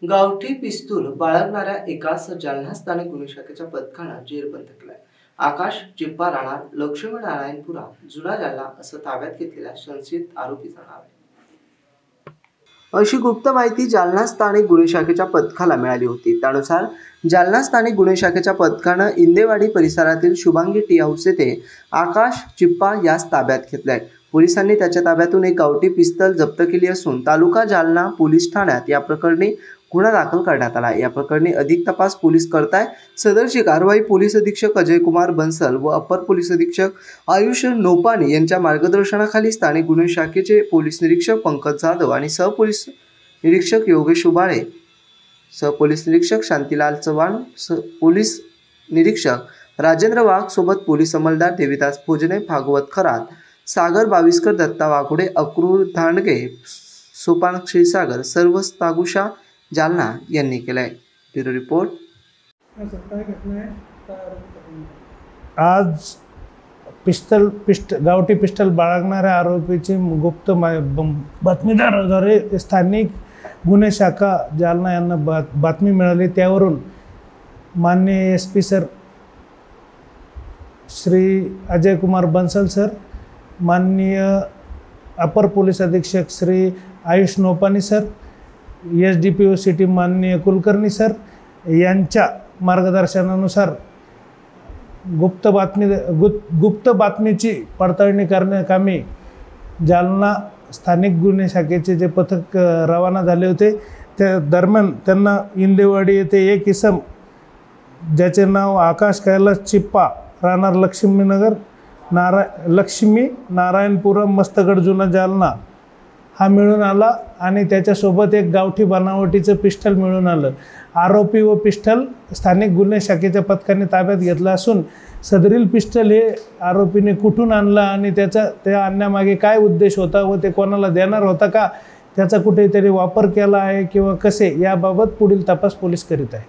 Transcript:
गावठी पिस्तूल बाळगणाऱ्या एकास जालना स्थानिक गुन्हे शाखेच्या पथकानं जेरबंद केलाय। आकाश चिप्पा राणा लक्ष्मी नारायणपुरा जुना जालना असं ताब्यात घेतलेल्या संशयित आरोपीचं नाव आहे, अशी गुप्त माहिती जालना स्थानिक गुन्हे शाखेच्या पथकाला मिळाली होती। त्यानुसार जालना स्थानिक गुन्हे शाखेच्या पथकानं इंदेवाडी परिसरातील शुभांगी टी हाऊस येथे आकाश चिप्पा यास ताब्यात घेतलाय। पोलिसांनी त्याच्या ताब्यातून एक गावठी पिस्तल जप्त केली असून तालुका जालना पोलीस ठाण्यात या प्रकरणी गुन्हा दाखल करण्यात आला। या प्रकरणी अधिक तपास पोलीस करताय। सदरची कारवाई पोलीस अधीक्षक अजय कुमार बंसल व अपर पोलीस अधीक्षक आयुष नोपानी यांच्या मार्गदर्शनाखाली स्थानिक गुन्हे शाखेचे पोलीस निरीक्षक पंकज जाधव आणि सहपोलीस निरीक्षक योगेश उबाळे, सहपोलीस निरीक्षक शांतीलाल चव्हाण, पोलीस निरीक्षक राजेंद्र वाघ सोबत पोलीस अंमलदार देविदास भोजने, भागवत खरात, सागर बाविस्कर, दत्ता वाघोडे, अक्रूर धांडगे, सोपान क्षीरसागर, सर्व तागुशा जालना यांनी केलाय। Bureau report. आज गावठी पिस्टल बाळगणाऱ्या आरोपीची गुप्त बातमीदाराद्वारे स्थानिक गुन्हे शाखा जालना यांना बातमी मिळाली। त्यावरून माननीय SP sir Shri Ajay Kumar Bansal sir, माननीय अपर पोलीस अधीक्षक Shri Ayush Nopani sir, SDPO city माननीय कुलकर्णी सर यांच्या मार्गदर्शनानुसार गुप्त बातमीची पडताळणी करण्याकामी जालना स्थानिक गुन्हे शाखेचे जे पथक रवाना झाले होते, त्या दरम्यान त्यांना इंदेवाडी येथे एक इसम ज्याचे नाव आकाश कैलास चिप्पा राहणार लक्ष्मी नारायणपुरम मस्तगड जुना जालना हा मिळून आला आणि त्याच्यासोबत एक गावठी बनावटीचं पिस्टल मिळून आलं। आरोपी व पिस्टल स्थानिक गुन्हे शाखेच्या पथकाने ताब्यात घेतला असून सदरील पिस्टल हे आरोपीने कुठून आणलं आणि त्या आणण्यामागे काय उद्देश होता व ते कोणाला देणार होता का, त्याचा कुठेतरी वापर केला आहे किंवा कसे, याबाबत पुढील तपास पोलीस करीत आहे।